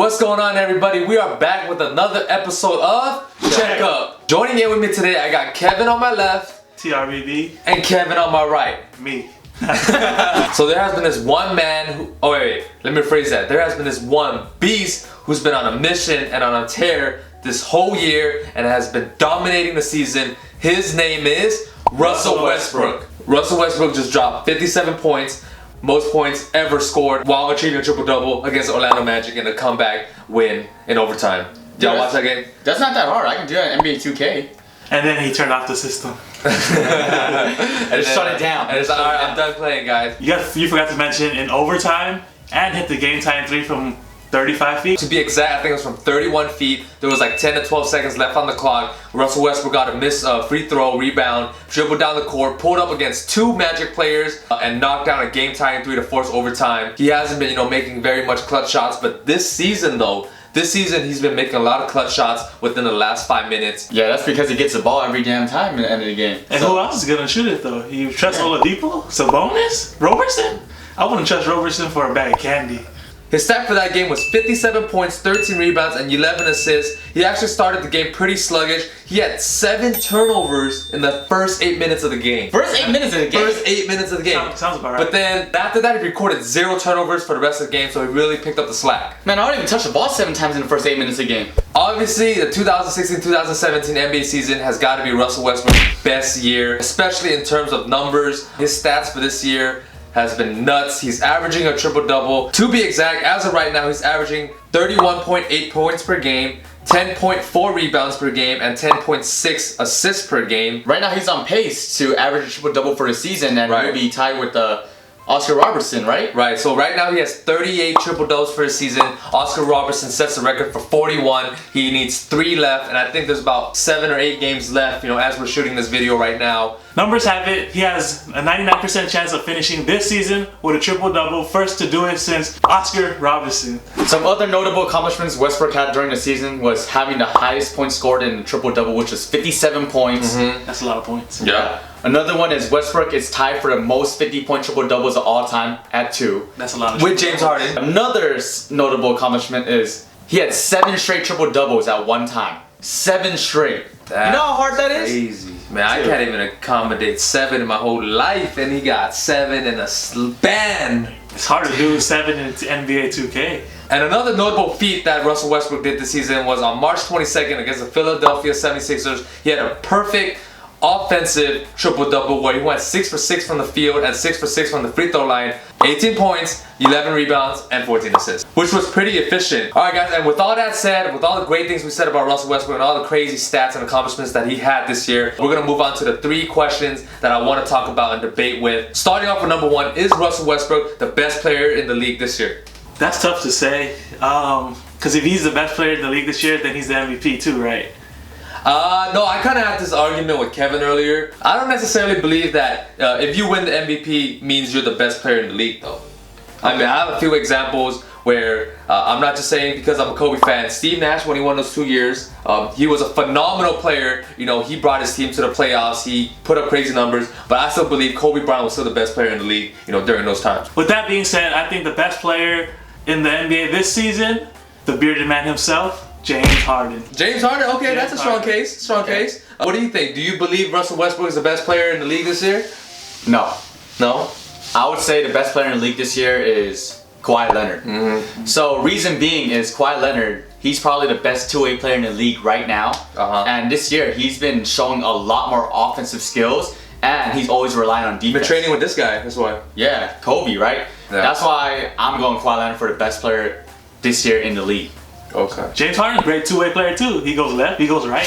What's going on, everybody? We are back with another episode of Check Up. Joining in with me today, I got Kevin on my left, TRBB, and Kevin on my right. me. So there has been this one man who, let me rephrase that. There has been this one beast who's been on a mission and on a tear this whole year and has been dominating the season. His name is Russell Westbrook. Russell Westbrook just dropped 57 points. Most points ever scored while achieving a triple-double against Orlando Magic in a comeback win in overtime. Y'all watch that game? That's not that hard. I can do that in NBA 2K. And then he turned off the system. And Just shut it down. And it's like, alright, I'm done playing, guys. You forgot to mention in overtime and hit the game-tying three from 35 feet. To be exact, I think it was from 31 feet. There was like 10 to 12 seconds left on the clock. Russell Westbrook got a miss free throw, rebound, dribbled down the court, pulled up against two Magic players, and knocked down a game-tying three to force overtime. He hasn't been, making very much clutch shots, but this season he's been making a lot of clutch shots within the last 5 minutes. Yeah, that's because he gets the ball every damn time in the end of the game. And who else is gonna shoot it though? You trust Oladipo? Sabonis? Robertson? I wouldn't trust Robertson for a bag of candy. His stat for that game was 57 points, 13 rebounds, and 11 assists. He actually started the game pretty sluggish. He had 7 turnovers in the first 8 minutes of the game. First 8 minutes of the game? First 8 minutes of the game. Sounds about right. But then, after that, he recorded 0 turnovers for the rest of the game, so he really picked up the slack. Man, I don't even touch the ball 7 times in the first 8 minutes of the game. Obviously, the 2016-2017 NBA season has got to be Russell Westbrook's best year, especially in terms of numbers. His stats for this year has been nuts. He's averaging a triple-double. To be exact, as of right now, he's averaging 31.8 points per game, 10.4 rebounds per game, and 10.6 assists per game. Right now, he's on pace to average a triple-double for the season, and he'll be tied with Oscar Robertson, right? Right, so right now he has 38 triple-doubles for the season. Oscar Robertson sets the record for 41. He needs 3 left, and I think there's about 7 or 8 games left, as we're shooting this video right now. Numbers have it, he has a 99% chance of finishing this season with a triple-double, first to do it since Oscar Robertson. Some other notable accomplishments Westbrook had during the season was having the highest points scored in the triple-double, which was 57 points. That's a lot of points. Yeah. Another one is Westbrook is tied for the most 50-point triple-doubles of all time at 2. That's a lot of with James Harden. Another notable accomplishment is he had 7 straight triple-doubles at one time. 7 straight. You know how hard that is? Crazy. Man, I can't even accommodate 7 in my whole life, and he got 7 in a span. It's hard to do 7 in NBA 2K. And another notable feat that Russell Westbrook did this season was on March 22nd against the Philadelphia 76ers. He had a perfect offensive triple-double where he went 6 for 6 from the field and 6 for 6 from the free throw line. 18 points, 11 rebounds, and 14 assists, which was pretty efficient. Alright guys, and with all that said, with all the great things we said about Russell Westbrook and all the crazy stats and accomplishments that he had this year, we're going to move on to the 3 questions that I want to talk about and debate with. Starting off with number 1, is Russell Westbrook the best player in the league this year? That's tough to say, because if he's the best player in the league this year, then he's the MVP too, right? No, I kind of had this argument with Kevin earlier. I don't necessarily believe that if you win the MVP means you're the best player in the league, though. I mean, I have a few examples where I'm not just saying because I'm a Kobe fan. Steve Nash, when he won those 2 years, he was a phenomenal player. He brought his team to the playoffs. He put up crazy numbers, but I still believe Kobe Bryant was still the best player in the league, during those times. With that being said, I think the best player in the NBA this season, the bearded man himself, James Harden. James Harden? Okay, that's a strong case. Case. What do you think? Do you believe Russell Westbrook is the best player in the league this year? No. No? I would say the best player in the league this year is Kawhi Leonard. So reason being is Kawhi Leonard, he's probably the best two-way player in the league right now. And this year he's been showing a lot more offensive skills, and he's always relying on defense. Been training with this guy, that's why. Yeah, Kobe, right? Yeah. That's why I'm going Kawhi Leonard for the best player this year in the league. Okay. James Harden's a great two-way player too. He goes left, he goes right.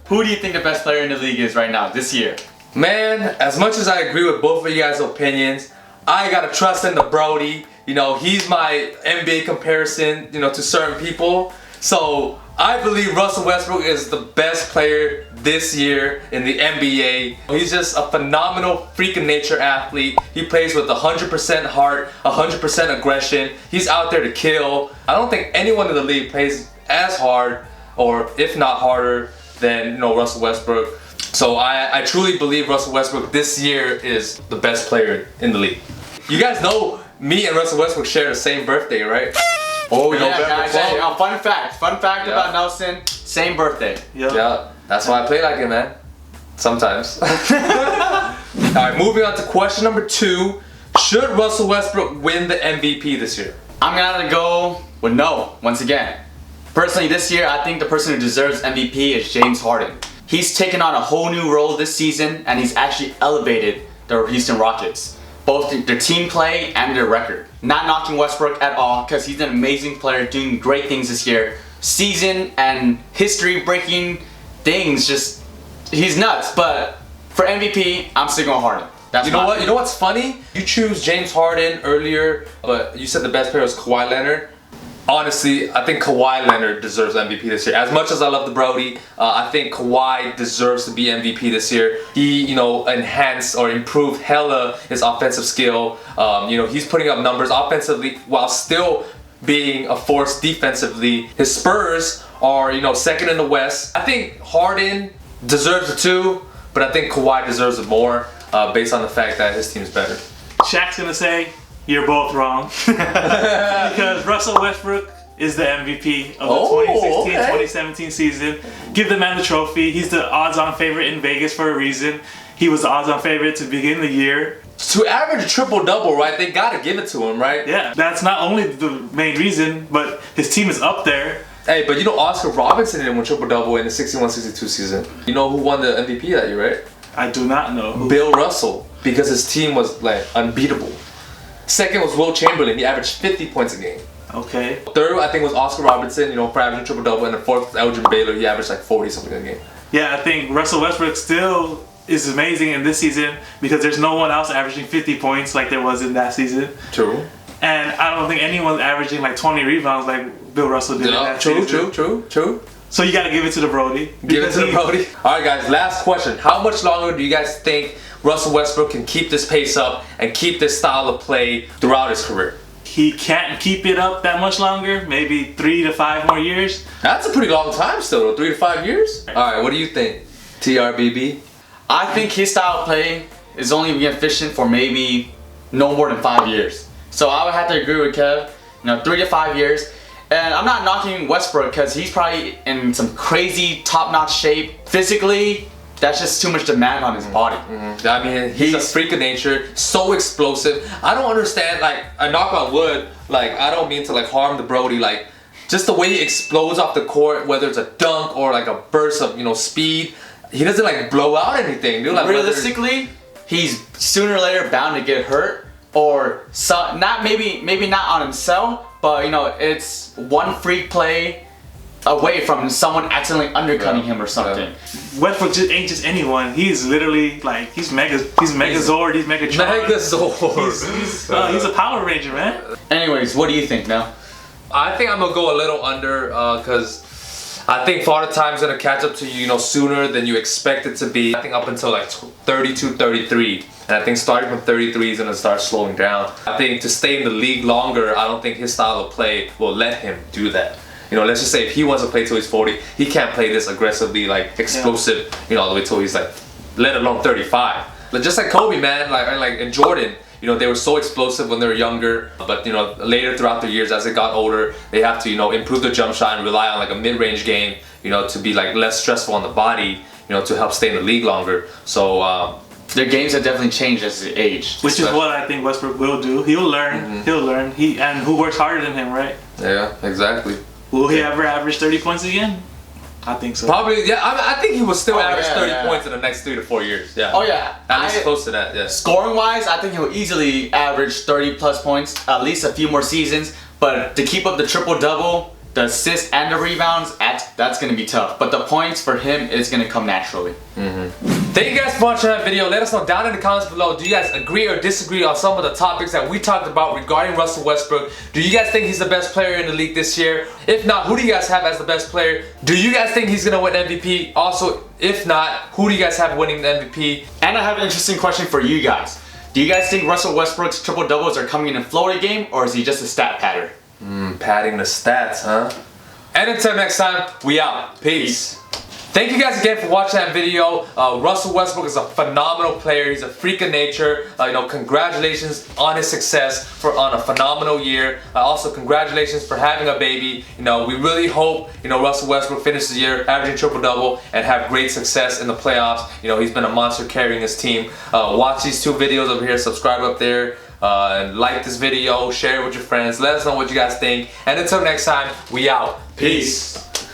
Who do you think the best player in the league is right now, this year? Man, as much as I agree with both of you guys' opinions, I gotta trust in the Brody. He's my NBA comparison, to certain people. So I believe Russell Westbrook is the best player this year in the NBA. He's just a phenomenal freaking nature athlete. He plays with 100% heart, 100% aggression. He's out there to kill. I don't think anyone in the league plays as hard, or if not harder, than Russell Westbrook. So I truly believe Russell Westbrook this year is the best player in the league. You guys know me and Russell Westbrook share the same birthday, right? Oh yeah, November guys. 12th. Hey, fun fact Yeah. about Nelson, same birthday. Yep. Yeah, that's why I play like it, man. Sometimes. Alright, moving on to question number 2. Should Russell Westbrook win the MVP this year? I'm gonna go with no, once again. Personally, this year, I think the person who deserves MVP is James Harden. He's taken on a whole new role this season, and he's actually elevated the Houston Rockets. Both their team play and their record. Not knocking Westbrook at all, because he's an amazing player, doing great things this year. Season and history-breaking things, just, he's nuts. But for MVP, I'm sticking with Harden. That's You know what? You know what's funny? You choose James Harden earlier, but you said the best player was Kawhi Leonard. Honestly, I think Kawhi Leonard deserves MVP this year. As much as I love the Brody, I think Kawhi deserves to be MVP this year. He, enhanced or improved hella his offensive skill. He's putting up numbers offensively while still being a force defensively. His Spurs are, second in the West. I think Harden deserves it too, but I think Kawhi deserves it more based on the fact that his team is better. Shaq's gonna say, you're both wrong. Because Russell Westbrook is the MVP of the 2016-2017 season. Give the man the trophy. He's the odds-on favorite in Vegas for a reason. He was the odds-on favorite to begin the year. To average a triple-double, right, they gotta give it to him, right? Yeah, that's not only the main reason, but his team is up there. Hey, but Oscar Robertson didn't win triple-double in the 61-62 season. You know who won the MVP that year, right? I do not know who. Bill Russell, because his team was, unbeatable. Second was Will Chamberlain. He averaged 50 points a game. Okay. Third, I think, was Oscar Robertson, for averaging triple-double. And the fourth was Elgin Baylor. He averaged 40-something a game. Yeah, I think Russell Westbrook still is amazing in this season because there's no one else averaging 50 points like there was in that season. True. And I don't think anyone's averaging 20 rebounds like Bill Russell did in that season. True. So you got to give it to the Brody. Give it to the Brody. All right, guys, last question. How much longer do you guys think Russell Westbrook can keep this pace up and keep this style of play throughout his career? He can't keep it up that much longer. Maybe 3 to 5 more years. That's a pretty long time still, though. 3 to 5 years? All right, what do you think, TRBB? I think his style of play is only be efficient for maybe no more than 5 years. So I would have to agree with Kev. 3 to 5 years. And I'm not knocking Westbrook because he's probably in some crazy top-notch shape. Physically, that's just too much demand on his body. I mean, he's a freak of nature, so explosive. I don't understand, I knock on wood, I don't mean to harm the Brody, just the way he explodes off the court, whether it's a dunk or a burst of, speed. He doesn't blow out anything, dude. Realistically, he's sooner or later bound to get hurt, or maybe not on himself, but it's one freak play away from someone accidentally undercutting him or something. Yeah. Westbrook ain't just anyone. He's literally he's Megazord, he's Megatron. Megazord. He's a Power Ranger, man. Anyways, what do you think now? I think I'm gonna go a little under because I think Father Time's gonna catch up to you, sooner than you expect it to be. I think up until 32, 33. And I think starting from 33 he's gonna start slowing down. I think to stay in the league longer, I don't think his style of play will let him do that. Let's just say if he wants to play till he's 40, he can't play this aggressively, explosive, all the way till he's let alone 35. Just like Kobe, man, and Jordan, they were so explosive when they were younger, but later throughout their years as they got older, they have to improve their jump shot and rely on a mid-range game, to be less stressful on the body, to help stay in the league longer. So their games have definitely changed as they age. Which is what I think Westbrook will do. He'll learn. He'll learn. Who works harder than him, right? Yeah, exactly. Will he ever average 30 points again? I think so. Probably, yeah. I think he will still average 30 points in the next 3 to 4 years. Yeah. Oh yeah. At least close to that. Yeah. Scoring wise, I think he'll easily average 30 plus points, at least a few more seasons. But to keep up the triple double, the assists and the rebounds, that's gonna be tough. But the points for him is gonna come naturally. Thank you guys for watching that video. Let us know down in the comments below. Do you guys agree or disagree on some of the topics that we talked about regarding Russell Westbrook? Do you guys think he's the best player in the league this year? If not, who do you guys have as the best player? Do you guys think he's gonna win MVP? Also, if not, who do you guys have winning the MVP? And I have an interesting question for you guys. Do you guys think Russell Westbrook's triple doubles are coming in a Florida game, or is he just a stat pattern? Padding the stats, huh? And until next time, we out. Peace. Thank you guys again for watching that video. Russell Westbrook is a phenomenal player. He's a freak of nature. Congratulations on his success on a phenomenal year. Also, congratulations for having a baby. We really hope Russell Westbrook finishes the year averaging triple-double and have great success in the playoffs. He's been a monster carrying his team. Watch these 2 videos over here. Subscribe up there. And like this video. Share it with your friends. Let us know what you guys think. And until next time, we out. Peace.